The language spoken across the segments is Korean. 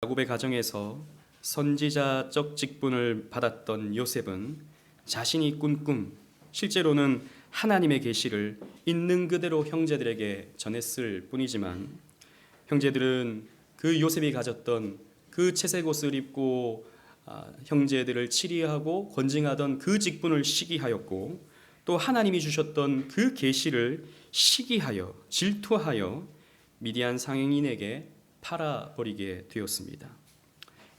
야곱의 가정에서 선지자적 직분을 받았던 요셉은 자신이 꾼 꿈, 실제로는 하나님의 계시를 있는 그대로 형제들에게 전했을 뿐이지만 형제들은 그 요셉이 가졌던 그 채색 옷을 입고 형제들을 치리하고 권징하던 그 직분을 시기하였고, 또 하나님이 주셨던 그 계시를 시기하여 질투하여 미디안 상인에게 팔아버리게 되었습니다.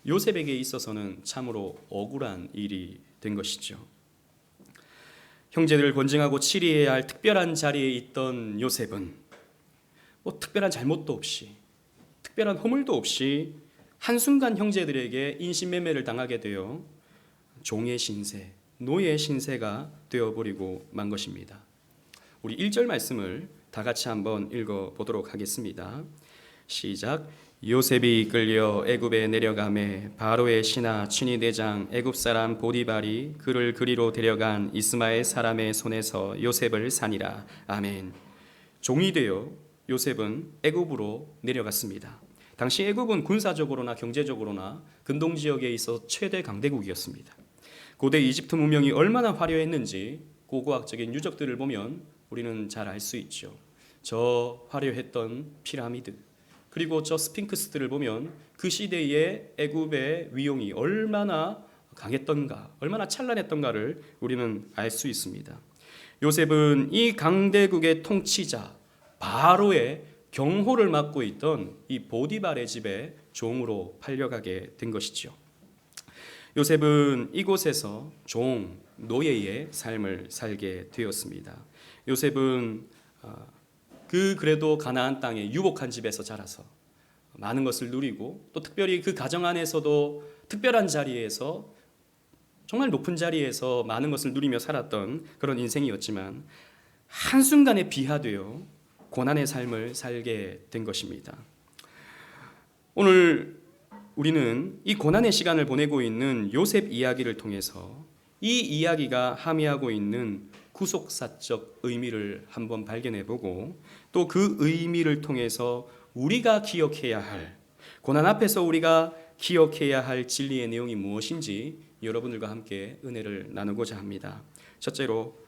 요셉에게 있어서는 참으로 억울한 일이 된 것이죠. 형제들을 권징하고 치리해야 할 특별한 자리에 있던 요셉은 특별한 잘못도 없이, 특별한 허물도 없이 한순간 형제들에게 인신매매를 당하게 되어 종의 신세, 노예의 신세가 되어버리고 만 것입니다. 우리 1절 말씀을 다 같이 한번 읽어보도록 하겠습니다. 시작. 요셉이 이끌려 애굽에 내려가매 바로의 신하 친위대장 애굽 사람 보디발이 그를 그리로 데려간 이스마엘 사람의 손에서 요셉을 산이라. 아멘. 종이 되어 요셉은 애굽으로 내려갔습니다. 당시 애굽은 군사적으로나 경제적으로나 근동 지역에 있어 최대 강대국이었습니다. 고대 이집트 문명이 얼마나 화려했는지 고고학적인 유적들을 보면 우리는 잘 알 수 있죠. 저 화려했던 피라미드, 그리고 저 스핑크스들을 보면 그 시대의 애굽의 위용이 얼마나 강했던가, 얼마나 찬란했던가를 우리는 알 수 있습니다. 요셉은 이 강대국의 통치자 바로의 경호를 맡고 있던 이 보디발의 집에 종으로 팔려가게 된 것이죠. 요셉은 이곳에서 종, 노예의 삶을 살게 되었습니다. 요셉은 그래도 가나안 땅의 유복한 집에서 자라서 많은 것을 누리고, 또 특별히 그 가정 안에서도 특별한 자리에서, 정말 높은 자리에서 많은 것을 누리며 살았던 그런 인생이었지만 한순간에 비하되어 고난의 삶을 살게 된 것입니다. 오늘 우리는 이 고난의 시간을 보내고 있는 요셉 이야기를 통해서 이 이야기가 함의하고 있는 구속사적 의미를 한번 발견해보고, 또 그 의미를 통해서 우리가 기억해야 할, 고난 앞에서 우리가 기억해야 할 진리의 내용이 무엇인지 여러분들과 함께 은혜를 나누고자 합니다. 첫째로,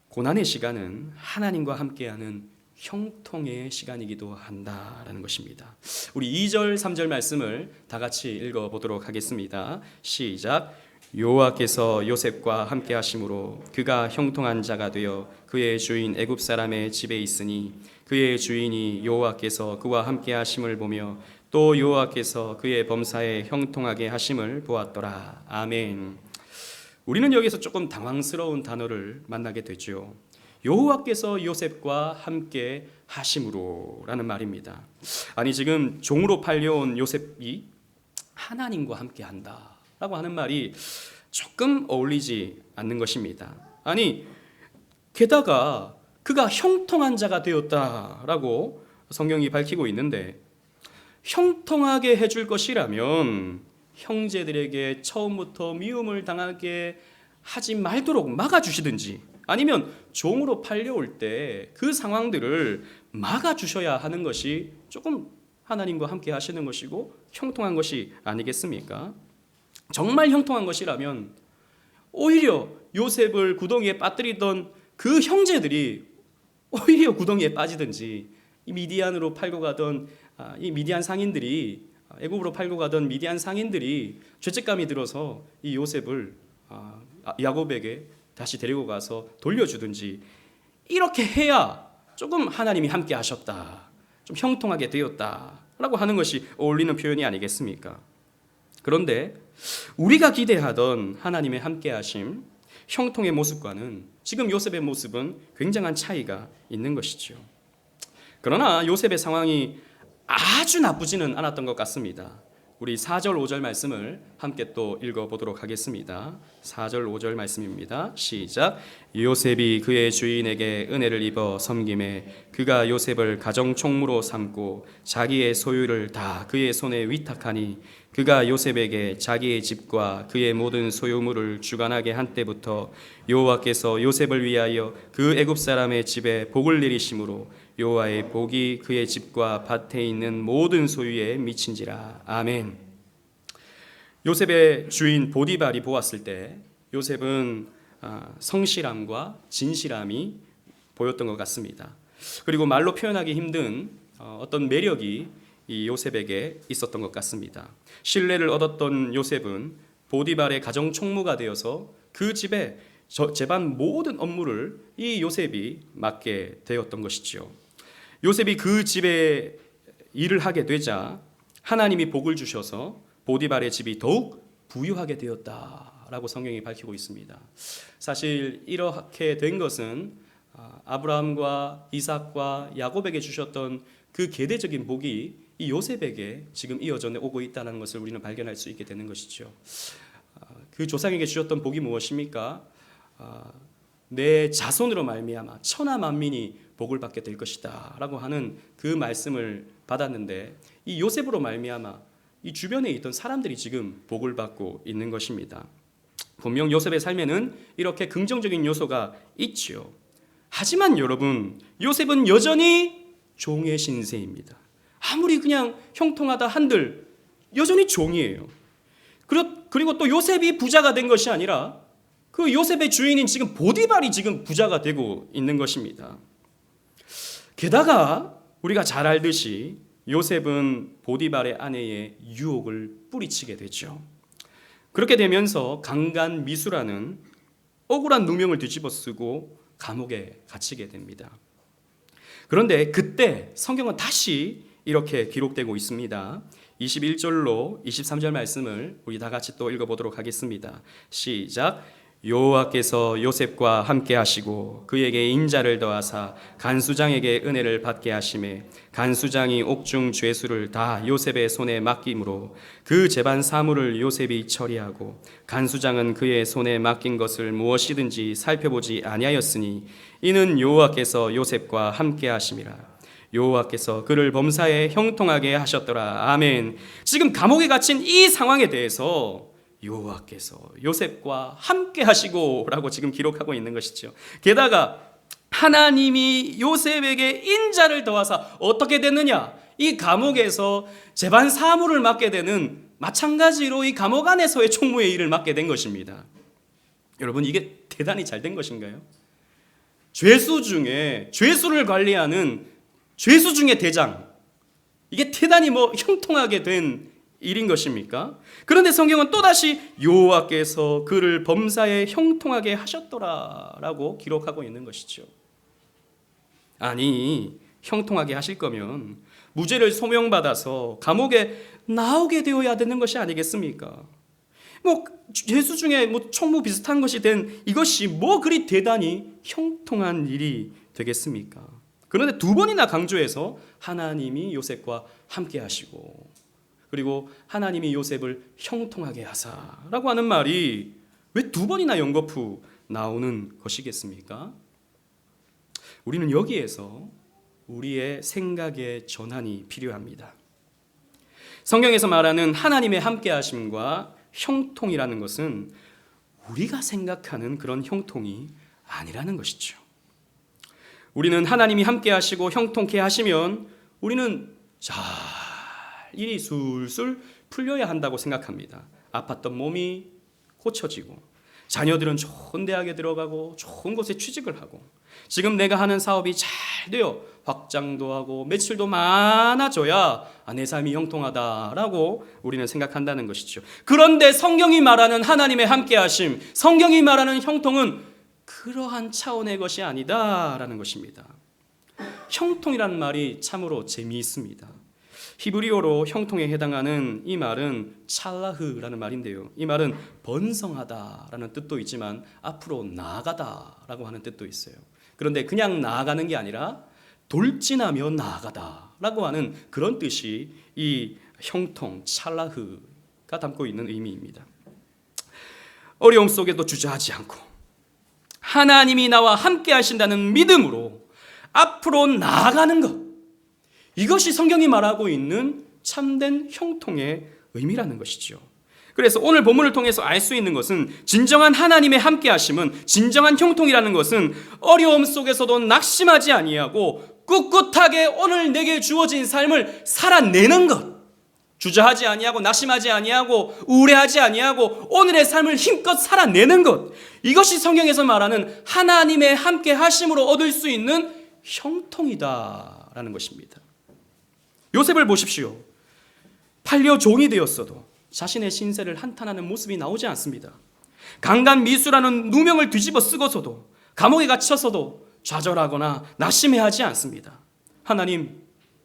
고난의 시간은 하나님과 함께하는 형통의 시간이기도 한다라는 것입니다. 우리 2절, 3절 말씀을 다 같이 읽어보도록 하겠습니다. 시작. 여호와께서 요셉과 함께 하심으로 그가 형통한 자가 되어 그의 주인 애굽 사람의 집에 있으니 그의 주인이 여호와께서 그와 함께 하심을 보며 또 여호와께서 그의 범사에 형통하게 하심을 보았더라. 아멘. 우리는 여기서 조금 당황스러운 단어를 만나게 되죠. 여호와께서 요셉과 함께 하심으로라는 말입니다. 아니, 지금 종으로 팔려온 요셉이 하나님과 함께 한다 라고 하는 말이 조금 어울리지 않는 것입니다. 아니, 게다가 그가 형통한 자가 되었다라고 성경이 밝히고 있는데, 형통하게 해줄 것이라면 형제들에게 처음부터 미움을 당하게 하지 말도록 막아주시든지, 아니면 종으로 팔려올 때 그 상황들을 막아주셔야 하는 것이 조금 하나님과 함께 하시는 것이고 형통한 것이 아니겠습니까? 정말 형통한 것이라면 오히려 요셉을 구덩이에 빠뜨리던 그 형제들이 오히려 구덩이에 빠지든지, 이 미디안으로 팔고 가던 이 미디안 상인들이, 애굽으로 팔고 가던 미디안 상인들이 죄책감이 들어서 이 요셉을 야곱에게 다시 데리고 가서 돌려주든지, 이렇게 해야 조금 하나님이 함께 하셨다, 좀 형통하게 되었다라고 하는 것이 어울리는 표현이 아니겠습니까? 그런데 우리가 기대하던 하나님의 함께하심, 형통의 모습과는 지금 요셉의 모습은 굉장한 차이가 있는 것이죠. 그러나 요셉의 상황이 아주 나쁘지는 않았던 것 같습니다. 우리 4절 5절 말씀을 함께 또 읽어보도록 하겠습니다. 4절 5절 말씀입니다. 시작. 요셉이 그의 주인에게 은혜를 입어 섬김에 그가 요셉을 가정총무로 삼고 자기의 소유를 다 그의 손에 위탁하니 그가 요셉에게 자기의 집과 그의 모든 소유물을 주관하게 한 때부터 여호와께서 요셉을 위하여 그 애굽 사람의 집에 복을 내리심으로 여호와의 복이 그의 집과 밭에 있는 모든 소유에 미친지라. 아멘. 요셉의 주인 보디발이 보았을 때 요셉은 성실함과 진실함이 보였던 것 같습니다. 그리고 말로 표현하기 힘든 어떤 매력이 이 요셉에게 있었던 것 같습니다. 신뢰를 얻었던 요셉은 보디발의 가정 총무가 되어서 그 집에 집안 모든 업무를 이 요셉이 맡게 되었던 것이죠. 요셉이 그 집에 일을 하게 되자 하나님이 복을 주셔서 보디발의 집이 더욱 부유하게 되었다라고 성경이 밝히고 있습니다. 사실 이렇게 된 것은 아브라함과 이삭과 야곱에게 주셨던 그 계대적인 복이 이 요셉에게 지금 이어져 오고 있다는 것을 우리는 발견할 수 있게 되는 것이죠. 그 조상에게 주셨던 복이 무엇입니까? 내 자손으로 말미암아 천하 만민이 복을 받게 될 것이다 라고 하는 그 말씀을 받았는데 이 요셉으로 말미암아 이 주변에 있던 사람들이 지금 복을 받고 있는 것입니다. 분명 요셉의 삶에는 이렇게 긍정적인 요소가 있죠. 하지만 여러분, 요셉은 여전히 종의 신세입니다. 아무리 그냥 형통하다 한들 여전히 종이에요. 그리고 또 요셉이 부자가 된 것이 아니라 그 요셉의 주인인 지금 보디발이 지금 부자가 되고 있는 것입니다. 게다가 우리가 잘 알듯이 요셉은 보디발의 아내의 유혹을 뿌리치게 되죠. 그렇게 되면서 강간미수라는 억울한 누명을 뒤집어쓰고 감옥에 갇히게 됩니다. 그런데 그때 성경은 다시 이렇게 기록되고 있습니다. 21절로 23절 말씀을 우리 다 같이 또 읽어보도록 하겠습니다. 시작. 여호와께서 요셉과 함께 하시고 그에게 인자를 더하사 간수장에게 은혜를 받게 하시매 간수장이 옥중 죄수를 다 요셉의 손에 맡김으로 그 재반 사물을 요셉이 처리하고 간수장은 그의 손에 맡긴 것을 무엇이든지 살펴보지 아니하였으니 이는 여호와께서 요셉과 함께 하심이라. 여호와께서 그를 범사에 형통하게 하셨더라. 아멘. 지금 감옥에 갇힌 이 상황에 대해서 여호와께서 요셉과 함께 하시고 라고 지금 기록하고 있는 것이죠. 게다가 하나님이 요셉에게 인자를 더하사 어떻게 됐느냐? 이 감옥에서 재반 사무를 맡게 되는 마찬가지로 이 감옥 안에서의 총무의 일을 맡게 된 것입니다. 여러분, 이게 대단히 잘 된 것인가요? 죄수 중에 죄수를 관리하는 죄수 중의 대장, 이게 대단히 형통하게 된 일인 것입니까? 그런데 성경은 또다시 여호와께서 그를 범사에 형통하게 하셨더라라고 기록하고 있는 것이죠. 아니, 형통하게 하실 거면 무죄를 소명받아서 감옥에 나오게 되어야 되는 것이 아니겠습니까? 죄수 중에 총무 비슷한 것이 된 이것이 그리 대단히 형통한 일이 되겠습니까? 그런데 두 번이나 강조해서 하나님이 요셉과 함께 하시고 그리고 하나님이 요셉을 형통하게 하사라고 하는 말이 왜 두 번이나 연거푸 나오는 것이겠습니까? 우리는 여기에서 우리의 생각의 전환이 필요합니다. 성경에서 말하는 하나님의 함께 하심과 형통이라는 것은 우리가 생각하는 그런 형통이 아니라는 것이죠. 우리는 하나님이 함께 하시고 형통케 하시면 우리는 일이 술술 풀려야 한다고 생각합니다. 아팠던 몸이 고쳐지고 자녀들은 좋은 대학에 들어가고 좋은 곳에 취직을 하고 지금 내가 하는 사업이 잘 되어 확장도 하고 매출도 많아져야 내 삶이 형통하다라고 우리는 생각한다는 것이죠. 그런데 성경이 말하는 하나님의 함께하심, 성경이 말하는 형통은 그러한 차원의 것이 아니다라는 것입니다. 형통이라는 말이 참으로 재미있습니다. 히브리어로 형통에 해당하는 이 말은 찰라흐라는 말인데요. 이 말은 번성하다라는 뜻도 있지만 앞으로 나아가다라고 하는 뜻도 있어요. 그런데 그냥 나아가는 게 아니라 돌진하며 나아가다라고 하는 그런 뜻이 이 형통, 찰라흐가 담고 있는 의미입니다. 어려움 속에도 주저하지 않고 하나님이 나와 함께 하신다는 믿음으로 앞으로 나아가는 것, 이것이 성경이 말하고 있는 참된 형통의 의미라는 것이죠. 그래서 오늘 본문을 통해서 알 수 있는 것은 진정한 하나님의 함께하심은, 진정한 형통이라는 것은 어려움 속에서도 낙심하지 아니하고 꿋꿋하게 오늘 내게 주어진 삶을 살아내는 것, 주저하지 아니하고 낙심하지 아니하고 우울해하지 아니하고 오늘의 삶을 힘껏 살아내는 것, 이것이 성경에서 말하는 하나님의 함께하심으로 얻을 수 있는 형통이다라는 것입니다. 요셉을 보십시오. 팔려 종이 되었어도 자신의 신세를 한탄하는 모습이 나오지 않습니다. 강간 미수라는 누명을 뒤집어 쓰고서도, 감옥에 갇혀서도 좌절하거나 낙심해하지 않습니다. 하나님,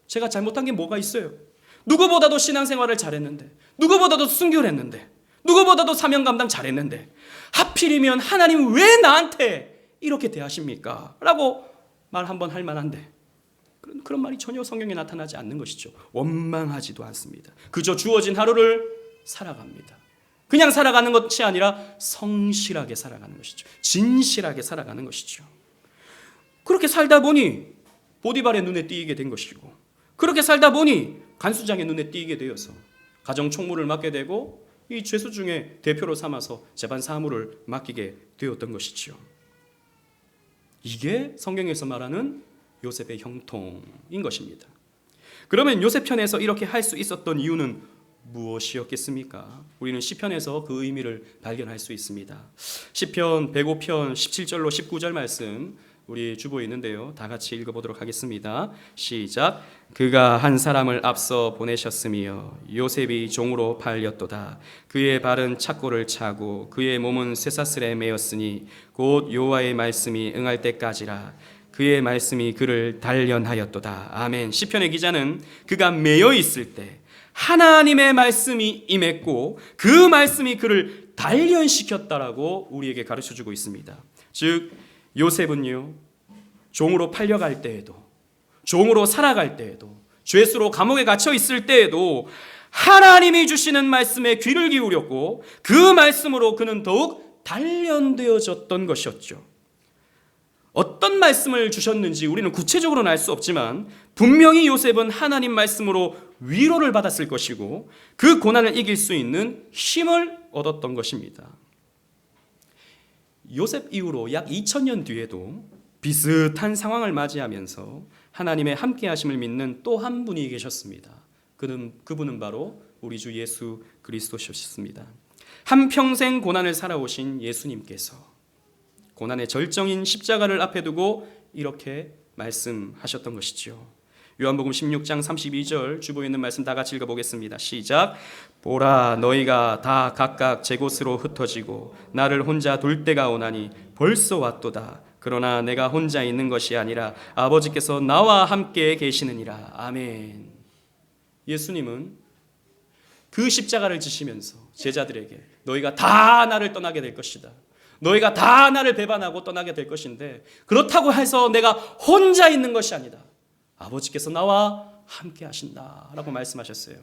제가 잘못한 게 뭐가 있어요? 누구보다도 신앙생활을 잘했는데, 누구보다도 순교를 했는데, 누구보다도 사명 감당 잘했는데 하필이면 하나님 왜 나한테 이렇게 대하십니까? 라고 말 한번 할 만한데 그런 말이 전혀 성경에 나타나지 않는 것이죠. 원망하지도 않습니다. 그저 주어진 하루를 살아갑니다. 그냥 살아가는 것이 아니라 성실하게 살아가는 것이죠. 진실하게 살아가는 것이죠. 그렇게 살다 보니 보디발의 눈에 띄게 된 것이고, 그렇게 살다 보니 간수장의 눈에 띄게 되어서 가정 총무를 맡게 되고 이 죄수 중에 대표로 삼아서 재반 사무를 맡기게 되었던 것이죠. 이게 성경에서 말하는 요셉의 형통인 것입니다. 그러면 요셉 편에서 이렇게 할 수 있었던 이유는 무엇이었겠습니까? 우리는 시편에서 그 의미를 발견할 수 있습니다. 시편 105편 17절로 19절 말씀 우리 주보에 있는데요. 다 같이 읽어보도록 하겠습니다. 시작. 그가 한 사람을 앞서 보내셨으며 요셉이 종으로 팔렸도다. 그의 발은 착고를 차고 그의 몸은 쇠사슬에 매였으니 곧 여호와의 말씀이 응할 때까지라. 그의 말씀이 그를 단련하였도다. 아멘. 시편의 기자는 그가 매여 있을 때 하나님의 말씀이 임했고 그 말씀이 그를 단련시켰다라고 우리에게 가르쳐주고 있습니다. 즉 요셉은요, 종으로 팔려갈 때에도, 종으로 살아갈 때에도, 죄수로 감옥에 갇혀 있을 때에도 하나님이 주시는 말씀에 귀를 기울였고 그 말씀으로 그는 더욱 단련되어졌던 것이었죠. 어떤 말씀을 주셨는지 우리는 구체적으로는 알 수 없지만 분명히 요셉은 하나님 말씀으로 위로를 받았을 것이고 그 고난을 이길 수 있는 힘을 얻었던 것입니다. 요셉 이후로 약 2000년 뒤에도 비슷한 상황을 맞이하면서 하나님의 함께하심을 믿는 또 한 분이 계셨습니다. 그분은 바로 우리 주 예수 그리스도셨습니다. 한평생 고난을 살아오신 예수님께서 고난의 절정인 십자가를 앞에 두고 이렇게 말씀하셨던 것이죠. 요한복음 16장 32절 주보에 있는 말씀 다 같이 읽어보겠습니다. 시작. 보라, 너희가 다 각각 제 곳으로 흩어지고 나를 혼자 둘 때가 오나니 벌써 왔도다. 그러나 내가 혼자 있는 것이 아니라 아버지께서 나와 함께 계시느니라. 아멘. 예수님은 그 십자가를 지시면서 제자들에게 너희가 다 나를 떠나게 될 것이다. 너희가 다 나를 배반하고 떠나게 될 것인데 그렇다고 해서 내가 혼자 있는 것이 아니다. 아버지께서 나와 함께 하신다라고 말씀하셨어요.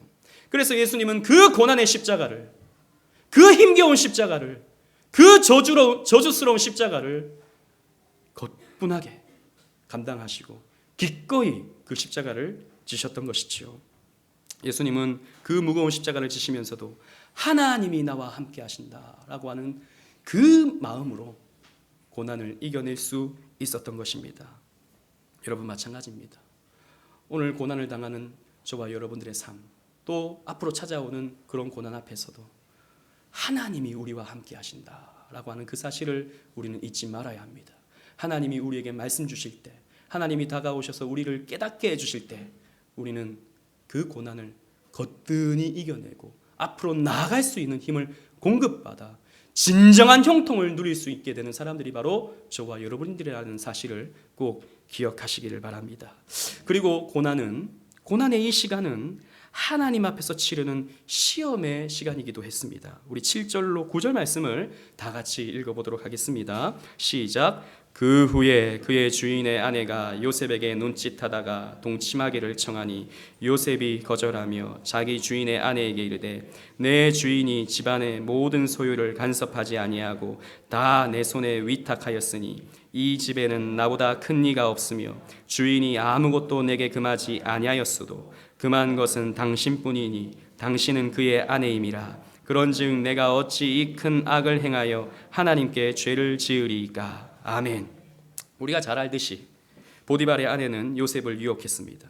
그래서 예수님은 그 고난의 십자가를, 그 힘겨운 십자가를, 그 저주스러운 십자가를 거뿐하게 감당하시고 기꺼이 그 십자가를 지셨던 것이지요. 예수님은 그 무거운 십자가를 지시면서도 하나님이 나와 함께 하신다라고 하는 그 마음으로 고난을 이겨낼 수 있었던 것입니다. 여러분 마찬가지입니다. 오늘 고난을 당하는 저와 여러분들의 삶, 또 앞으로 찾아오는 그런 고난 앞에서도 하나님이 우리와 함께 하신다라고 하는 그 사실을 우리는 잊지 말아야 합니다. 하나님이 우리에게 말씀 주실 때, 하나님이 다가오셔서 우리를 깨닫게 해주실 때 우리는 그 고난을 거뜬히 이겨내고 앞으로 나아갈 수 있는 힘을 공급받아 진정한 형통을 누릴 수 있게 되는 사람들이 바로 저와 여러분들이라는 사실을 꼭 기억하시기를 바랍니다. 그리고 고난의 이 시간은 하나님 앞에서 치르는 시험의 시간이기도 했습니다. 우리 7절로 9절 말씀을 다 같이 읽어보도록 하겠습니다. 시작. 그 후에 그의 주인의 아내가 요셉에게 눈짓하다가 동침하기를 청하니 요셉이 거절하며 자기 주인의 아내에게 이르되 내 주인이 집안의 모든 소유를 간섭하지 아니하고 다 내 손에 위탁하였으니 이 집에는 나보다 큰 이가 없으며 주인이 아무것도 내게 금하지 아니하였어도 금한 것은 당신뿐이니 당신은 그의 아내임이라. 그런즉 내가 어찌 이 큰 악을 행하여 하나님께 죄를 지으리이까. 아멘. 우리가 잘 알듯이 보디발의 아내는 요셉을 유혹했습니다.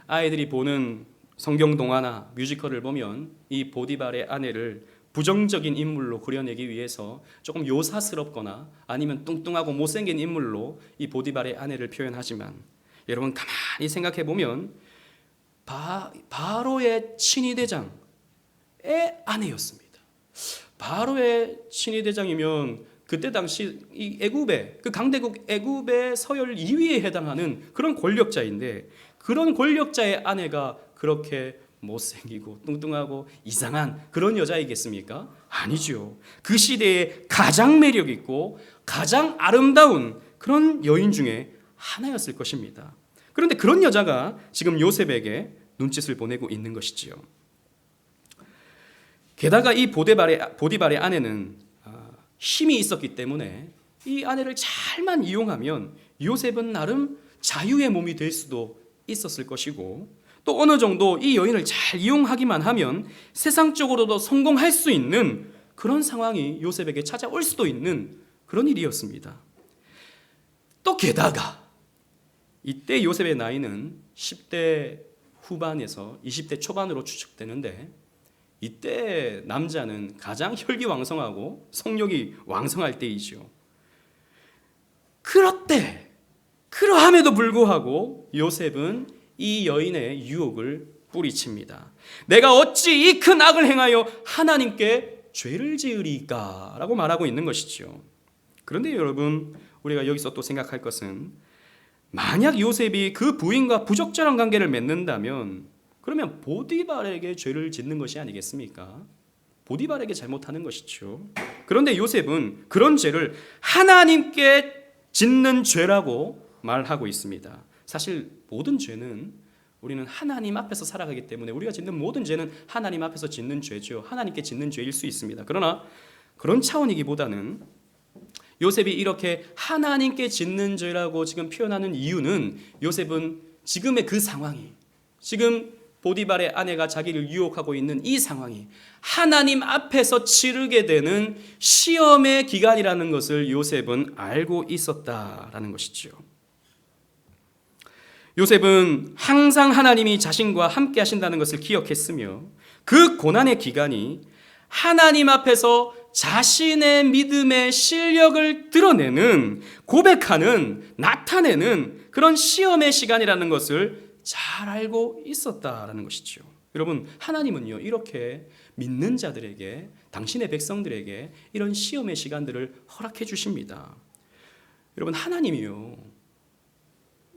아이들이 보는 성경 동화나 뮤지컬을 보면 이 보디발의 아내를 부정적인 인물로 그려내기 위해서 조금 요사스럽거나 아니면 뚱뚱하고 못생긴 인물로 이 보디발의 아내를 표현하지만, 여러분 가만히 생각해 보면 바로의 친위대장의 아내였습니다. 바로의 친위대장이면 그때 당시 이 애굽의 그 강대국 애굽의 서열 2위에 해당하는 그런 권력자인데, 그런 권력자의 아내가 그렇게 못생기고 뚱뚱하고 이상한 그런 여자이겠습니까? 아니죠. 그 시대에 가장 매력 있고 가장 아름다운 그런 여인 중에 하나였을 것입니다. 그런데 그런 여자가 지금 요셉에게 눈짓을 보내고 있는 것이지요. 게다가 이 보디발의 아내는 힘이 있었기 때문에 이 아내를 잘만 이용하면 요셉은 나름 자유의 몸이 될 수도 있었을 것이고, 또 어느 정도 이 여인을 잘 이용하기만 하면 세상적으로도 성공할 수 있는 그런 상황이 요셉에게 찾아올 수도 있는 그런 일이었습니다. 또 게다가 이때 요셉의 나이는 10대 후반에서 20대 초반으로 추측되는데, 이때 남자는 가장 혈기왕성하고 성욕이 왕성할 때이죠. 그러함에도 불구하고 요셉은 이 여인의 유혹을 뿌리칩니다. 내가 어찌 이 큰 악을 행하여 하나님께 죄를 지으리까 라고 말하고 있는 것이죠. 그런데 여러분, 우리가 여기서 또 생각할 것은, 만약 요셉이 그 부인과 부적절한 관계를 맺는다면 그러면 보디발에게 죄를 짓는 것이 아니겠습니까? 보디발에게 잘못하는 것이죠. 그런데 요셉은 그런 죄를 하나님께 짓는 죄라고 말하고 있습니다. 사실 모든 죄는, 우리는 하나님 앞에서 살아가기 때문에 우리가 짓는 모든 죄는 하나님 앞에서 짓는 죄죠. 하나님께 짓는 죄일 수 있습니다. 그러나 그런 차원이기보다는 요셉이 이렇게 하나님께 짓는 죄라고 지금 표현하는 이유는, 요셉은 지금의 그 상황이, 지금 보디발의 아내가 자기를 유혹하고 있는 이 상황이 하나님 앞에서 치르게 되는 시험의 기간이라는 것을 요셉은 알고 있었다라는 것이죠. 요셉은 항상 하나님이 자신과 함께 하신다는 것을 기억했으며, 그 고난의 기간이 하나님 앞에서 자신의 믿음의 실력을 드러내는, 고백하는, 나타내는 그런 시험의 시간이라는 것을 잘 알고 있었다라는 것이죠. 여러분, 하나님은요, 이렇게 믿는 자들에게, 당신의 백성들에게 이런 시험의 시간들을 허락해 주십니다. 여러분, 하나님이요,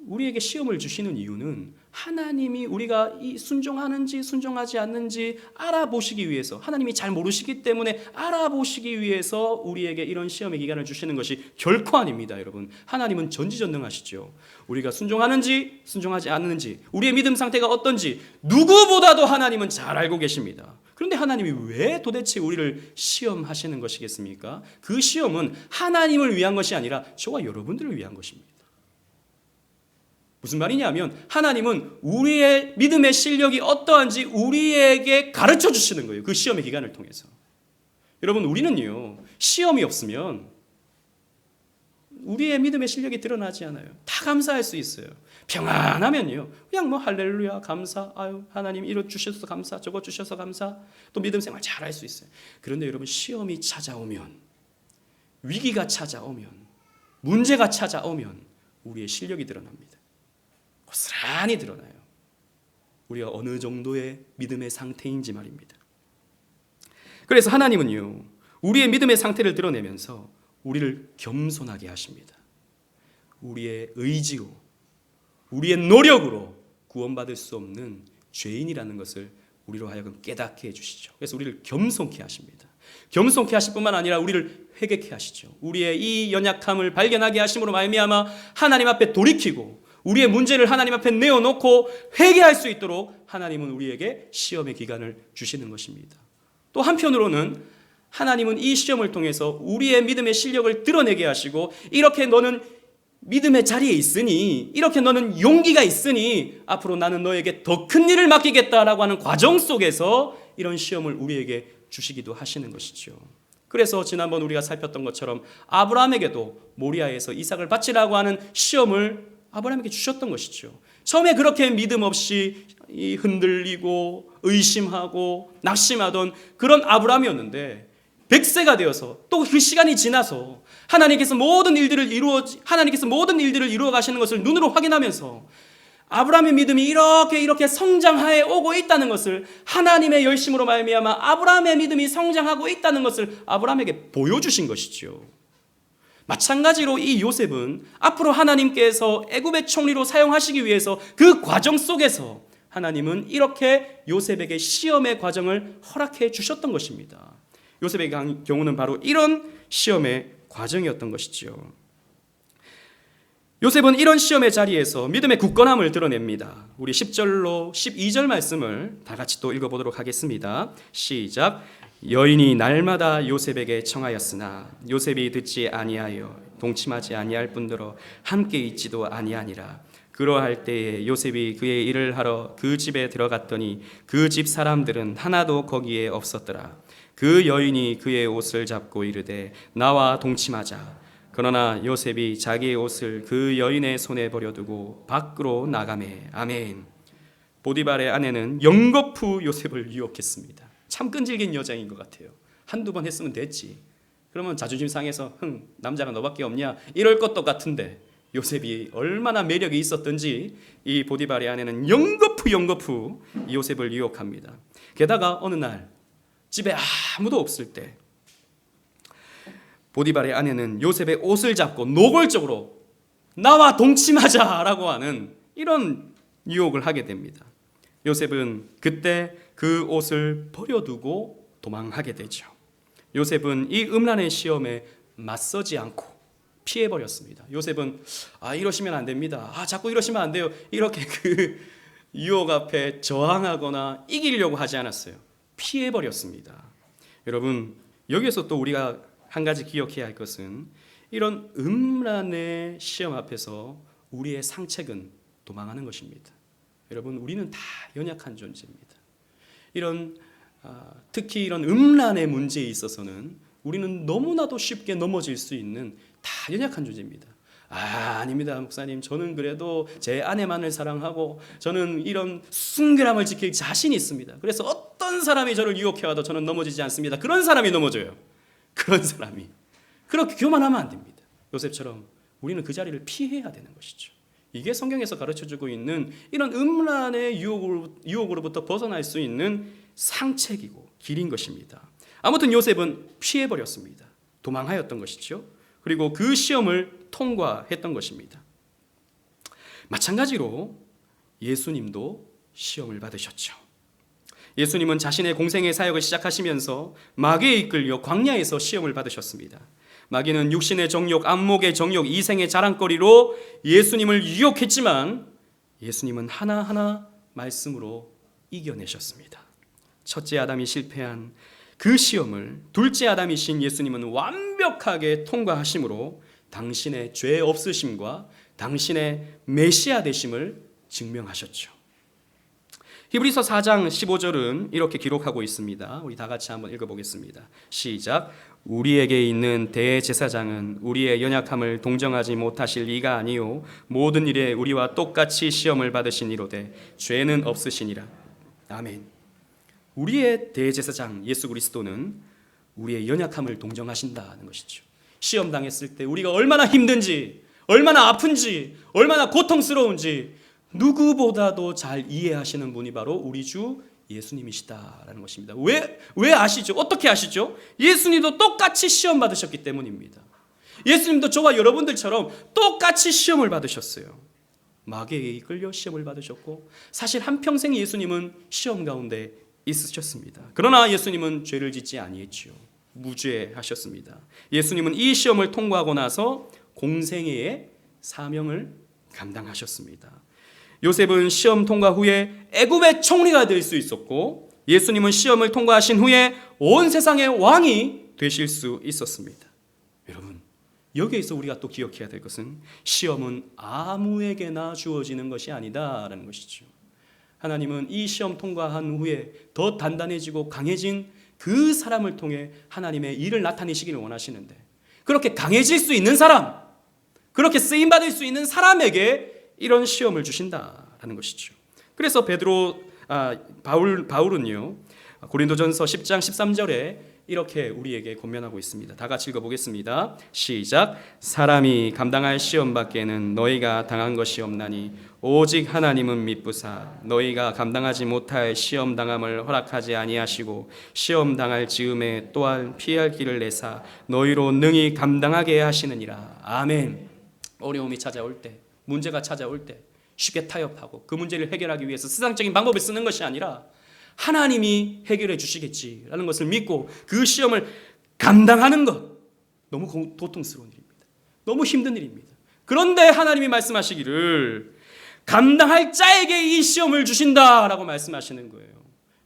우리에게 시험을 주시는 이유는 하나님이 우리가 순종하는지 순종하지 않는지 알아보시기 위해서, 하나님이 잘 모르시기 때문에 알아보시기 위해서 우리에게 이런 시험의 기간을 주시는 것이 결코 아닙니다. 여러분, 하나님은 전지전능하시죠. 우리가 순종하는지 순종하지 않는지, 우리의 믿음 상태가 어떤지 누구보다도 하나님은 잘 알고 계십니다. 그런데 하나님이 왜 도대체 우리를 시험하시는 것이겠습니까? 그 시험은 하나님을 위한 것이 아니라 저와 여러분들을 위한 것입니다. 무슨 말이냐면, 하나님은 우리의 믿음의 실력이 어떠한지 우리에게 가르쳐 주시는 거예요. 그 시험의 기간을 통해서. 여러분, 우리는요, 시험이 없으면 우리의 믿음의 실력이 드러나지 않아요. 다 감사할 수 있어요. 평안하면요, 그냥 할렐루야, 감사, 아유 하나님 이거 주셔서 감사, 저거 주셔서 감사, 또 믿음 생활 잘 할 수 있어요. 그런데 여러분, 시험이 찾아오면, 위기가 찾아오면, 문제가 찾아오면 우리의 실력이 드러납니다. 고스란히 드러나요. 우리가 어느 정도의 믿음의 상태인지 말입니다. 그래서 하나님은요, 우리의 믿음의 상태를 드러내면서 우리를 겸손하게 하십니다. 우리의 의지로, 우리의 노력으로 구원받을 수 없는 죄인이라는 것을 우리로 하여금 깨닫게 해주시죠. 그래서 우리를 겸손케 하십니다. 겸손케 하실 뿐만 아니라 우리를 회개케 하시죠. 우리의 이 연약함을 발견하게 하심으로 말미암아 하나님 앞에 돌이키고 우리의 문제를 하나님 앞에 내어놓고 회개할 수 있도록 하나님은 우리에게 시험의 기간을 주시는 것입니다. 또 한편으로는 하나님은 이 시험을 통해서 우리의 믿음의 실력을 드러내게 하시고, 이렇게 너는 믿음의 자리에 있으니, 이렇게 너는 용기가 있으니 앞으로 나는 너에게 더 큰 일을 맡기겠다라고 하는 과정 속에서 이런 시험을 우리에게 주시기도 하시는 것이죠. 그래서 지난번 우리가 살폈던 것처럼 아브라함에게도 모리아에서 이삭을 바치라고 하는 시험을 아브라함에게 주셨던 것이죠. 처음에 그렇게 믿음 없이 흔들리고 의심하고 낙심하던 그런 아브라함이었는데 100세가 되어서 또 그 시간이 지나서 하나님께서 모든 일들을 이루어 가시는 것을 눈으로 확인하면서 아브라함의 믿음이 이렇게 성장하여 오고 있다는 것을, 하나님의 열심으로 말미암아 아브라함의 믿음이 성장하고 있다는 것을 아브라함에게 보여주신 것이죠. 마찬가지로 이 요셉은 앞으로 하나님께서 애굽의 총리로 사용하시기 위해서 그 과정 속에서 하나님은 이렇게 요셉에게 시험의 과정을 허락해 주셨던 것입니다. 요셉의 경우는 바로 이런 시험의 과정이었던 것이죠. 요셉은 이런 시험의 자리에서 믿음의 굳건함을 드러냅니다. 우리 10절로 12절 말씀을 다 같이 또 읽어보도록 하겠습니다. 시작. 여인이 날마다 요셉에게 청하였으나 요셉이 듣지 아니하여 동침하지 아니할 뿐더러 함께 있지도 아니하니라. 그러할 때에 요셉이 그의 일을 하러 그 집에 들어갔더니 그 집 사람들은 하나도 거기에 없었더라. 그 여인이 그의 옷을 잡고 이르되 나와 동침하자. 그러나 요셉이 자기의 옷을 그 여인의 손에 버려두고 밖으로 나가매. 아멘. 보디발의 아내는 연거푸 요셉을 유혹했습니다. 참 끈질긴 여자인 것 같아요. 한두 번 했으면 됐지. 그러면 자존심 상해서 남자가 너밖에 없냐 이럴 것도 같은데, 요셉이 얼마나 매력이 있었던지 이 보디발의 아내는 연거푸 요셉을 유혹합니다. 게다가 어느 날 집에 아무도 없을 때 보디발의 아내는 요셉의 옷을 잡고 노골적으로 나와 동침하자라고 하는 이런 유혹을 하게 됩니다. 요셉은 그때 그 옷을 버려두고 도망하게 되죠. 요셉은 이 음란의 시험에 맞서지 않고 피해버렸습니다. 요셉은 이러시면 안 됩니다. 자꾸 이러시면 안 돼요. 이렇게 그 유혹 앞에 저항하거나 이기려고 하지 않았어요. 피해버렸습니다. 여러분, 여기에서 또 우리가 한 가지 기억해야 할 것은 이런 음란의 시험 앞에서 우리의 상책은 도망하는 것입니다. 여러분, 우리는 다 연약한 존재입니다. 특히 이런 음란의 문제에 있어서는 우리는 너무나도 쉽게 넘어질 수 있는 다 연약한 존재입니다. 아닙니다, 목사님. 저는 그래도 제 아내만을 사랑하고 저는 이런 순결함을 지킬 자신이 있습니다. 그래서 어떤 사람이 저를 유혹해와도 저는 넘어지지 않습니다. 그런 사람이 넘어져요. 그런 사람이. 그렇게 교만하면 안 됩니다. 요셉처럼 우리는 그 자리를 피해야 되는 것이죠. 이게 성경에서 가르쳐주고 있는 이런 음란의 유혹으로부터 벗어날 수 있는 상책이고 길인 것입니다. 아무튼 요셉은 피해버렸습니다. 도망하였던 것이죠. 그리고 그 시험을 통과했던 것입니다. 마찬가지로 예수님도 시험을 받으셨죠. 예수님은 자신의 공생의 사역을 시작하시면서 마귀에 이끌려 광야에서 시험을 받으셨습니다. 마귀는 육신의 정욕, 안목의 정욕, 이생의 자랑거리로 예수님을 유혹했지만 예수님은 하나하나 말씀으로 이겨내셨습니다. 첫째 아담이 실패한 그 시험을 둘째 아담이신 예수님은 완벽하게 통과하심으로 당신의 죄 없으심과 당신의 메시아 되심을 증명하셨죠. 히브리서 4장 15절은 이렇게 기록하고 있습니다. 우리 다 같이 한번 읽어보겠습니다. 시작. 우리에게 있는 대제사장은 우리의 연약함을 동정하지 못하실 이가 아니요 모든 일에 우리와 똑같이 시험을 받으신 이로되 죄는 없으시니라. 아멘. 우리의 대제사장 예수 그리스도는 우리의 연약함을 동정하신다는 것이죠. 시험 당했을 때 우리가 얼마나 힘든지, 얼마나 아픈지, 얼마나 고통스러운지 누구보다도 잘 이해하시는 분이 바로 우리 주 예수님이시다라는 것입니다. 왜 아시죠? 어떻게 아시죠? 예수님도 똑같이 시험 받으셨기 때문입니다. 예수님도 저와 여러분들처럼 똑같이 시험을 받으셨어요. 마귀에게 이끌려 시험을 받으셨고 사실 한평생 예수님은 시험 가운데 있으셨습니다. 그러나 예수님은 죄를 짓지 아니했죠. 무죄하셨습니다. 예수님은 이 시험을 통과하고 나서 공생애의 사명을 감당하셨습니다. 요셉은 시험 통과 후에 애굽의 총리가 될 수 있었고 예수님은 시험을 통과하신 후에 온 세상의 왕이 되실 수 있었습니다. 여러분, 여기에서 우리가 또 기억해야 될 것은 시험은 아무에게나 주어지는 것이 아니다라는 것이죠. 하나님은 이 시험 통과한 후에 더 단단해지고 강해진 그 사람을 통해 하나님의 일을 나타내시기를 원하시는데, 그렇게 강해질 수 있는 사람, 그렇게 쓰임받을 수 있는 사람에게 이런 시험을 주신다라는 것이죠. 그래서 바울은요, 고린도전서 10장 13절에 이렇게 우리에게 권면하고 있습니다. 다 같이 읽어보겠습니다. 시작. 사람이 감당할 시험 밖에는 너희가 당한 것이 없나니 오직 하나님은 미쁘사 너희가 감당하지 못할 시험 당함을 허락하지 아니하시고 시험 당할 즈음에 또한 피할 길을 내사 너희로 능히 감당하게 하시느니라. 아멘. 어려움이 찾아올 때, 문제가 찾아올 때 쉽게 타협하고 그 문제를 해결하기 위해서 세상적인 방법을 쓰는 것이 아니라 하나님이 해결해 주시겠지라는 것을 믿고 그 시험을 감당하는 것, 너무 고통스러운 일입니다. 너무 힘든 일입니다. 그런데 하나님이 말씀하시기를 감당할 자에게 이 시험을 주신다라고 말씀하시는 거예요.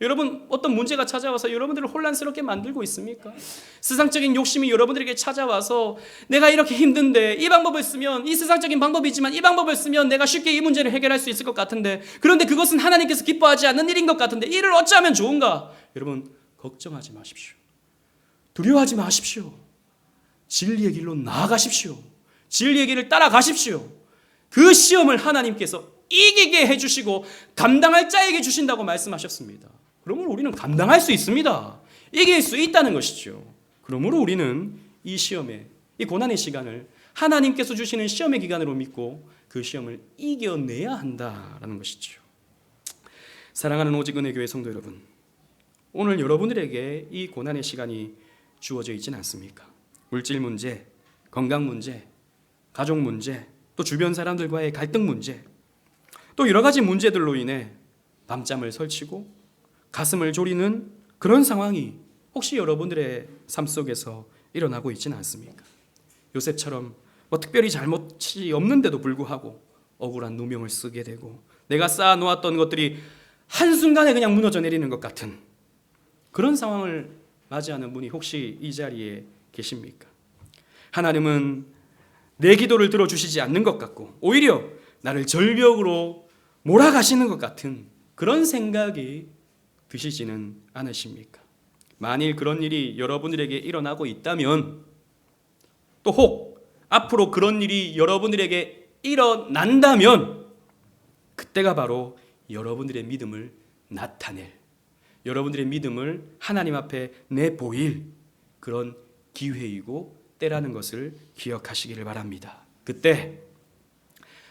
여러분, 어떤 문제가 찾아와서 여러분들을 혼란스럽게 만들고 있습니까? 세상적인 욕심이 여러분들에게 찾아와서 내가 이렇게 힘든데 이 방법을 쓰면, 이 세상적인 방법이지만 이 방법을 쓰면 내가 쉽게 이 문제를 해결할 수 있을 것 같은데, 그런데 그것은 하나님께서 기뻐하지 않는 일인 것 같은데 이를 어찌하면 좋은가? 여러분, 걱정하지 마십시오. 두려워하지 마십시오. 진리의 길로 나아가십시오. 진리의 길을 따라가십시오. 그 시험을 하나님께서 이기게 해주시고 감당할 자에게 주신다고 말씀하셨습니다. 그러므로 우리는 감당할 수 있습니다. 이길 수 있다는 것이죠. 그러므로 우리는 이 시험에, 이 고난의 시간을 하나님께서 주시는 시험의 기간으로 믿고 그 시험을 이겨내야 한다라는 것이죠. 사랑하는 오직 은혜 교회 성도 여러분, 오늘 여러분들에게 이 고난의 시간이 주어져 있지는 않습니까? 물질 문제, 건강 문제, 가족 문제, 또 주변 사람들과의 갈등 문제, 또 여러 가지 문제들로 인해 밤잠을 설치고 가슴을 졸이는 그런 상황이 혹시 여러분들의 삶 속에서 일어나고 있지는 않습니까? 요셉처럼 특별히 잘못이 없는데도 불구하고 억울한 누명을 쓰게 되고 내가 쌓아놓았던 것들이 한순간에 그냥 무너져 내리는 것 같은 그런 상황을 맞이하는 분이 혹시 이 자리에 계십니까? 하나님은 내 기도를 들어주시지 않는 것 같고 오히려 나를 절벽으로 몰아가시는 것 같은 그런 생각이 드시지는 않으십니까? 만일 그런 일이 여러분들에게 일어나고 있다면, 또 혹 앞으로 그런 일이 여러분들에게 일어난다면 그때가 바로 여러분들의 믿음을 나타낼, 여러분들의 믿음을 하나님 앞에 내보일 그런 기회이고 때라는 것을 기억하시기를 바랍니다. 그때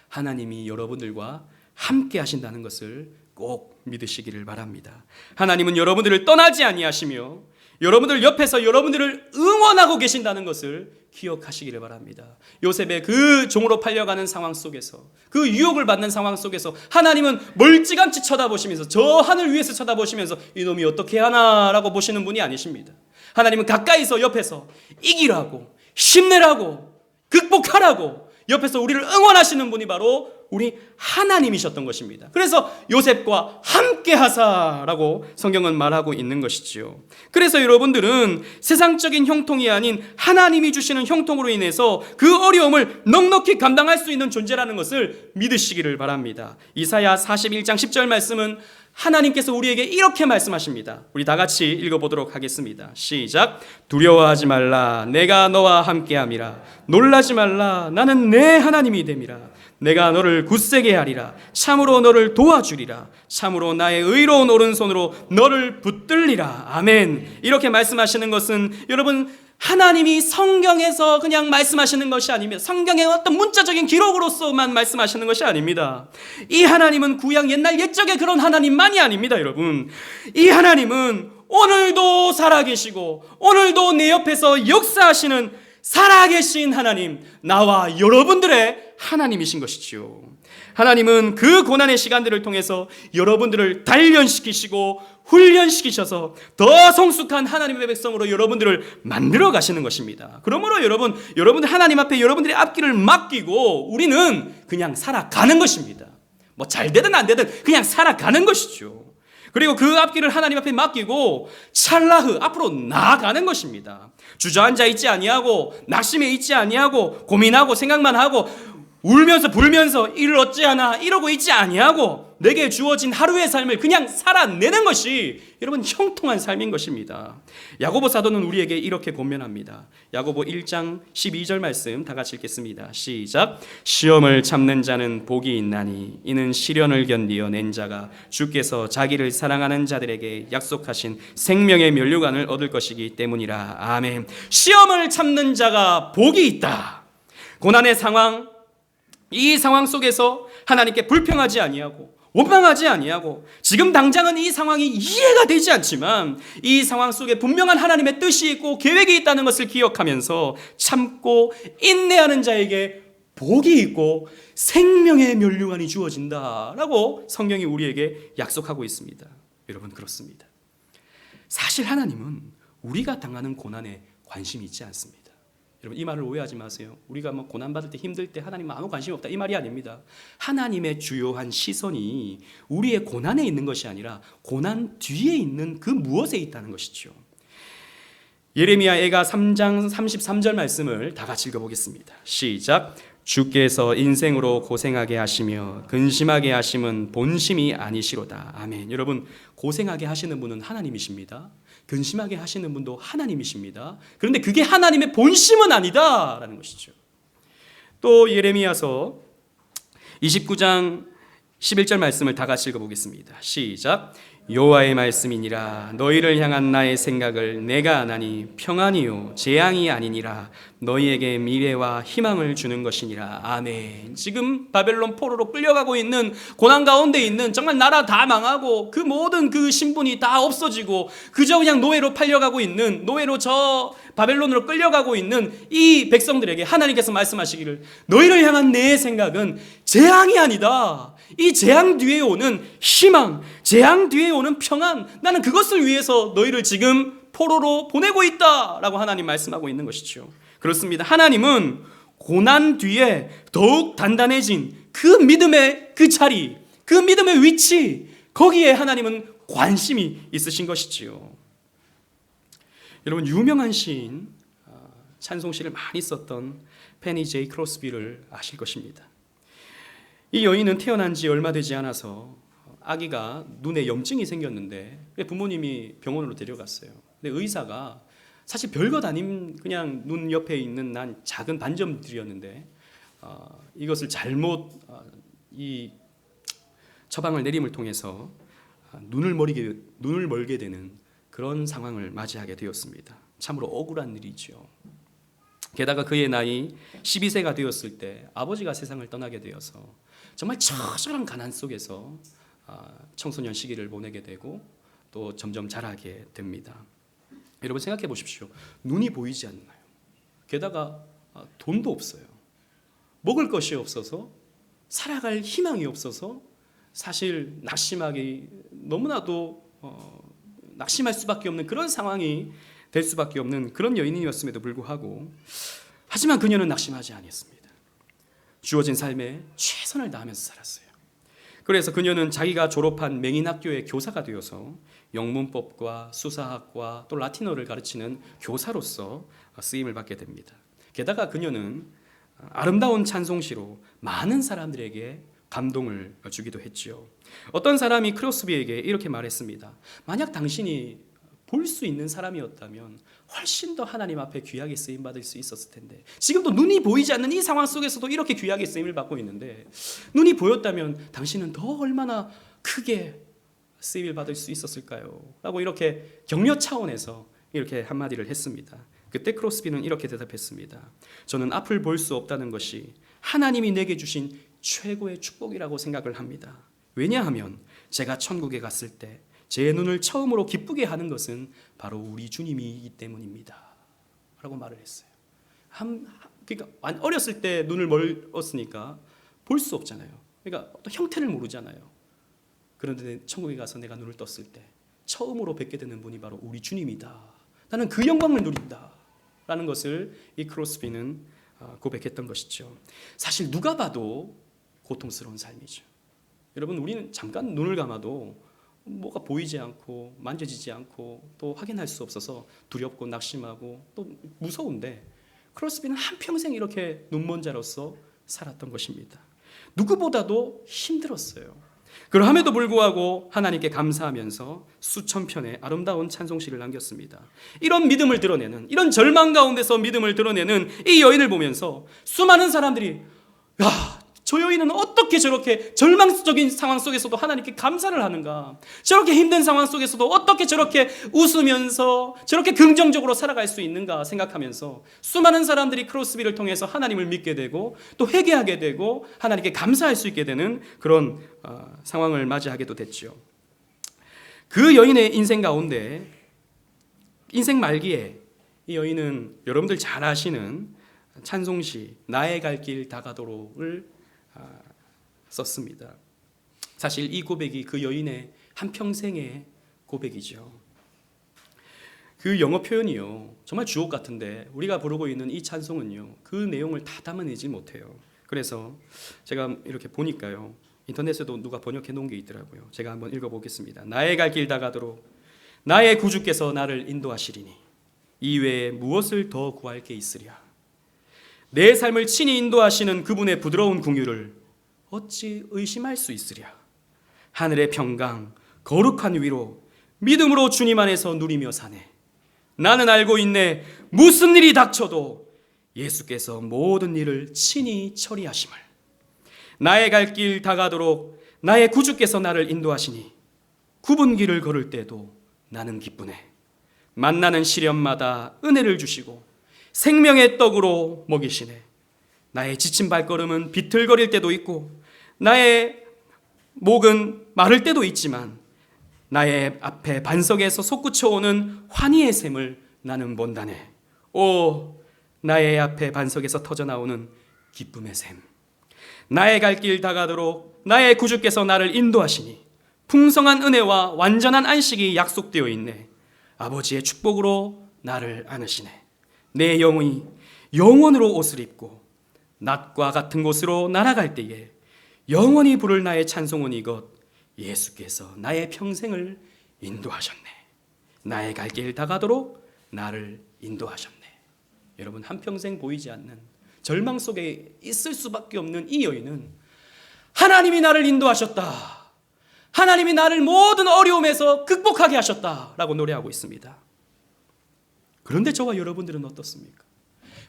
하나님이 여러분들과 함께 하신다는 것을 꼭 믿으시기를 바랍니다. 하나님은 여러분들을 떠나지 아니하시며 여러분들 옆에서 여러분들을 응원하고 계신다는 것을 기억하시기를 바랍니다. 요셉의 그 종으로 팔려가는 상황 속에서, 그 유혹을 받는 상황 속에서 하나님은 멀찌감치 쳐다보시면서, 저 하늘 위에서 쳐다보시면서 이놈이 어떻게 하나라고 보시는 분이 아니십니다. 하나님은 가까이서 옆에서 이기라고, 힘내라고, 극복하라고 옆에서 우리를 응원하시는 분이 바로 우리 하나님이셨던 것입니다. 그래서 요셉과 함께 하사라고 성경은 말하고 있는 것이지요. 그래서 여러분들은 세상적인 형통이 아닌 하나님이 주시는 형통으로 인해서 그 어려움을 넉넉히 감당할 수 있는 존재라는 것을 믿으시기를 바랍니다. 이사야 41장 10절 말씀은 하나님께서 우리에게 이렇게 말씀하십니다. 우리 다 같이 읽어보도록 하겠습니다. 시작. 두려워하지 말라. 내가 너와 함께함이라. 놀라지 말라. 나는 내 하나님이 됨이라. 내가 너를 굳세게 하리라. 참으로 너를 도와주리라. 참으로 나의 의로운 오른손으로 너를 붙들리라. 아멘. 이렇게 말씀하시는 것은 여러분, 하나님이 성경에서 그냥 말씀하시는 것이 아닙니다. 성경의 어떤 문자적인 기록으로서만 말씀하시는 것이 아닙니다. 이 하나님은 구약 옛날 옛적의 그런 하나님만이 아닙니다. 여러분, 이 하나님은 오늘도 살아계시고 오늘도 내 옆에서 역사하시는 살아계신 하나님, 나와 여러분들의 하나님이신 것이지요. 하나님은 그 고난의 시간들을 통해서 여러분들을 단련시키시고 훈련시키셔서 더 성숙한 하나님의 백성으로 여러분들을 만들어 가시는 것입니다. 그러므로 여러분들 하나님 앞에 여러분들의 앞길을 맡기고 우리는 그냥 살아가는 것입니다. 뭐 잘 되든 안 되든 그냥 살아가는 것이죠. 그리고 그 앞길을 하나님 앞에 맡기고 찰나흐 앞으로 나아가는 것입니다. 주저앉아 있지 아니하고 낙심해 있지 아니하고 고민하고 생각만 하고 울면서 불면서 이를 어찌하나 이러고 있지 아니하고 내게 주어진 하루의 삶을 그냥 살아내는 것이 여러분 형통한 삶인 것입니다. 야고보 사도는 우리에게 이렇게 권면합니다. 야고보 1장 12절 말씀 다 같이 읽겠습니다. 시작. 시험을 참는 자는 복이 있나니 이는 시련을 견디어 낸 자가 주께서 자기를 사랑하는 자들에게 약속하신 생명의 면류관을 얻을 것이기 때문이라. 아멘. 시험을 참는 자가 복이 있다. 고난의 상황, 이 상황 속에서 하나님께 불평하지 아니하고 원망하지 아니하고 지금 당장은 이 상황이 이해가 되지 않지만 이 상황 속에 분명한 하나님의 뜻이 있고 계획이 있다는 것을 기억하면서 참고 인내하는 자에게 복이 있고 생명의 면류관이 주어진다라고 성경이 우리에게 약속하고 있습니다. 여러분, 그렇습니다. 사실 하나님은 우리가 당하는 고난에 관심이 있지 않습니다. 여러분, 이 말을 오해하지 마세요. 우리가 뭐 고난받을 때 힘들 때 하나님은 아무 관심이 없다, 이 말이 아닙니다. 하나님의 주요한 시선이 우리의 고난에 있는 것이 아니라 고난 뒤에 있는 그 무엇에 있다는 것이죠. 예레미야 애가 3장 33절 말씀을 다 같이 읽어보겠습니다. 시작. 주께서 인생으로 고생하게 하시며 근심하게 하심은 본심이 아니시로다. 아멘. 여러분, 고생하게 하시는 분은 하나님이십니다. 근심하게 하시는 분도 하나님이십니다. 그런데 그게 하나님의 본심은 아니다라는 것이죠. 또 예레미야서 29장 11절 말씀을 다 같이 읽어보겠습니다. 시작. 여호와의 말씀이니라. 너희를 향한 나의 생각을 내가 아나니 평안이요 재앙이 아니니라. 너희에게 미래와 희망을 주는 것이니라. 아멘. 지금 바벨론 포로로 끌려가고 있는 고난 가운데 있는 정말 나라 다 망하고 그 모든 그 신분이 다 없어지고 그저 그냥 노예로 팔려가고 있는, 노예로 저 바벨론으로 끌려가고 있는 이 백성들에게 하나님께서 말씀하시기를 너희를 향한 내 생각은 재앙이 아니다. 이 재앙 뒤에 오는 희망, 재앙 뒤에 오는 평안, 나는 그것을 위해서 너희를 지금 포로로 보내고 있다라고 하나님 말씀하고 있는 것이죠. 그렇습니다. 하나님은 고난 뒤에 더욱 단단해진 그 믿음의 그 자리, 그 믿음의 위치, 거기에 하나님은 관심이 있으신 것이지요. 여러분, 유명한 시인, 찬송시를 많이 썼던 페니 제이 크로스비를 아실 것입니다. 이 여인은 태어난 지 얼마 되지 않아서 아기가 눈에 염증이 생겼는데 부모님이 병원으로 데려갔어요. 근데 의사가 사실 별것 아닌 그냥 눈 옆에 있는 난 작은 반점들이었는데 이것을 잘못 이 처방을 내림을 통해서 눈을 멀게 되는 그런 상황을 맞이하게 되었습니다. 참으로 억울한 일이죠. 게다가 그의 나이 12세가 되었을 때 아버지가 세상을 떠나게 되어서 정말 처절한 가난 속에서 청소년 시기를 보내게 되고 또 점점 자라게 됩니다. 여러분, 생각해 보십시오. 눈이 보이지 않나요? 게다가 돈도 없어요. 먹을 것이 없어서, 살아갈 희망이 없어서 사실 낙심하기 너무나도 낙심할 수밖에 없는 그런 상황이 될 수밖에 없는 그런 여인이었음에도 불구하고, 하지만 그녀는 낙심하지 않았습니다. 주어진 삶에 최선을 다하면서 살았어요. 그래서 그녀는 자기가 졸업한 맹인학교의 교사가 되어서 영문법과 수사학과 또 라틴어를 가르치는 교사로서 쓰임을 받게 됩니다. 게다가 그녀는 아름다운 찬송시로 많은 사람들에게 감동을 주기도 했죠. 어떤 사람이 크로스비에게 이렇게 말했습니다. 만약 당신이 볼 수 있는 사람이었다면 훨씬 더 하나님 앞에 귀하게 쓰임받을 수 있었을 텐데, 지금도 눈이 보이지 않는 이 상황 속에서도 이렇게 귀하게 쓰임을 받고 있는데, 눈이 보였다면 당신은 더 얼마나 크게 쓰임을 받을 수 있었을까요? 라고 이렇게 격려 차원에서 이렇게 한마디를 했습니다. 그때 크로스비는 이렇게 대답했습니다. 저는 앞을 볼 수 없다는 것이 하나님이 내게 주신 최고의 축복이라고 생각을 합니다. 왜냐하면 제가 천국에 갔을 때 제 눈을 처음으로 기쁘게 하는 것은 바로 우리 주님이기 때문입니다. 라고 말을 했어요. 그러니까 어렸을 때 눈을 멀었으니까 볼 수 없잖아요. 그러니까 어떤 형태를 모르잖아요. 그런데 천국에 가서 내가 눈을 떴을 때 처음으로 뵙게 되는 분이 바로 우리 주님이다. 나는 그 영광을 누린다. 라는 것을 이 크로스비는 고백했던 것이죠. 사실 누가 봐도 고통스러운 삶이죠. 여러분, 우리는 잠깐 눈을 감아도 뭐가 보이지 않고 만져지지 않고 또 확인할 수 없어서 두렵고 낙심하고 또 무서운데 크로스비는 한평생 이렇게 눈먼자로서 살았던 것입니다. 누구보다도 힘들었어요. 그럼에도 불구하고 하나님께 감사하면서 수천 편의 아름다운 찬송시를 남겼습니다. 이런 믿음을 드러내는, 이런 절망 가운데서 믿음을 드러내는 이 여인을 보면서 수많은 사람들이 야, 저 여인은 어떻게 저렇게 절망적인 상황 속에서도 하나님께 감사를 하는가? 저렇게 힘든 상황 속에서도 어떻게 저렇게 웃으면서 저렇게 긍정적으로 살아갈 수 있는가 생각하면서 수많은 사람들이 크로스비를 통해서 하나님을 믿게 되고 또 회개하게 되고 하나님께 감사할 수 있게 되는 그런 상황을 맞이하게도 됐죠. 그 여인의 인생 가운데 인생 말기에 이 여인은 여러분들 잘 아시는 찬송시 나의 갈 길 다가도록을 썼습니다. 사실 이 고백이 그 여인의 한평생의 고백이죠. 그 영어 표현이요 정말 주옥 같은데 우리가 부르고 있는 이 찬송은요 그 내용을 다 담아내지 못해요. 그래서 제가 이렇게 보니까요 인터넷에도 누가 번역해 놓은 게 있더라고요. 제가 한번 읽어보겠습니다. 나의 갈 길 다가도록 나의 구주께서 나를 인도하시리니 이외에 무엇을 더 구할 게 있으랴. 내 삶을 친히 인도하시는 그분의 부드러운 긍휼을 어찌 의심할 수 있으랴. 하늘의 평강 거룩한 위로 믿음으로 주님 안에서 누리며 사네. 나는 알고 있네 무슨 일이 닥쳐도 예수께서 모든 일을 친히 처리하심을. 나의 갈 길 다가도록 나의 구주께서 나를 인도하시니 굽은 길을 걸을 때도 나는 기쁘네. 만나는 시련마다 은혜를 주시고 생명의 떡으로 먹이시네. 나의 지친 발걸음은 비틀거릴 때도 있고 나의 목은 마를 때도 있지만 나의 앞에 반석에서 솟구쳐오는 환희의 샘을 나는 본다네. 오, 나의 앞에 반석에서 터져나오는 기쁨의 샘. 나의 갈 길 다가도록 나의 구주께서 나를 인도하시니 풍성한 은혜와 완전한 안식이 약속되어 있네. 아버지의 축복으로 나를 안으시네. 내 영혼이 영원으로 옷을 입고 낮과 같은 곳으로 날아갈 때에 영원히 부를 나의 찬송은 이것 예수께서 나의 평생을 인도하셨네. 나의 갈 길 다가도록 나를 인도하셨네. 여러분 한평생 보이지 않는 절망 속에 있을 수밖에 없는 이 여인은 하나님이 나를 인도하셨다. 하나님이 나를 모든 어려움에서 극복하게 하셨다라고 노래하고 있습니다. 그런데 저와 여러분들은 어떻습니까?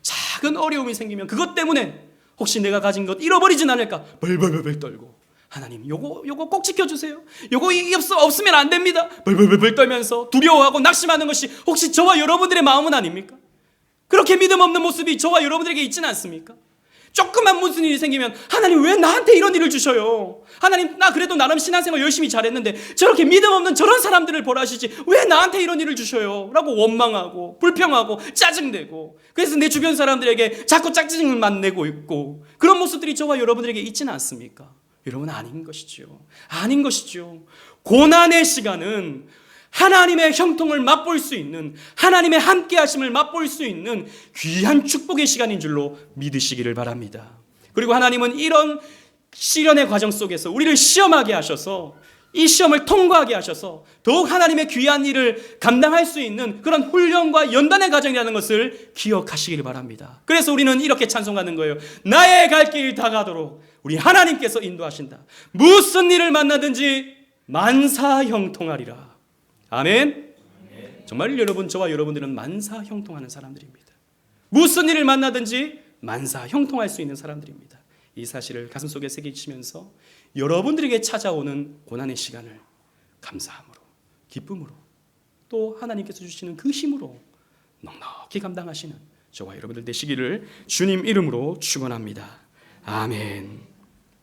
작은 어려움이 생기면 그것 때문에 혹시 내가 가진 것 잃어버리진 않을까 벌벌벌 떨고 하나님 요거 꼭 지켜주세요. 요거 없으면 안 됩니다. 벌벌벌 떨면서 두려워하고 낙심하는 것이 혹시 저와 여러분들의 마음은 아닙니까? 그렇게 믿음 없는 모습이 저와 여러분들에게 있지는 않습니까? 조금만 무슨 일이 생기면 하나님 왜 나한테 이런 일을 주셔요? 하나님 나 그래도 나름 신앙생활 열심히 잘했는데 저렇게 믿음 없는 저런 사람들을 벌하시지 왜 나한테 이런 일을 주셔요? 라고 원망하고 불평하고 짜증내고 그래서 내 주변 사람들에게 자꾸 짜증만 내고 있고 그런 모습들이 저와 여러분들에게 있지는 않습니까? 여러분 아닌 것이죠. 아닌 것이죠. 고난의 시간은 하나님의 형통을 맛볼 수 있는 하나님의 함께하심을 맛볼 수 있는 귀한 축복의 시간인 줄로 믿으시기를 바랍니다. 그리고 하나님은 이런 시련의 과정 속에서 우리를 시험하게 하셔서 이 시험을 통과하게 하셔서 더욱 하나님의 귀한 일을 감당할 수 있는 그런 훈련과 연단의 과정이라는 것을 기억하시기를 바랍니다. 그래서 우리는 이렇게 찬송하는 거예요. 나의 갈 길 다가도록 우리 하나님께서 인도하신다. 무슨 일을 만나든지 만사형통하리라. 아멘. 정말 여러분 저와 여러분들은 만사형통하는 사람들입니다. 무슨 일을 만나든지 만사형통할 수 있는 사람들입니다. 이 사실을 가슴속에 새기시면서 여러분들에게 찾아오는 고난의 시간을 감사함으로 기쁨으로 또 하나님께서 주시는 그 힘으로 넉넉히 감당하시는 저와 여러분들 되시기를 주님 이름으로 축원합니다. 아멘.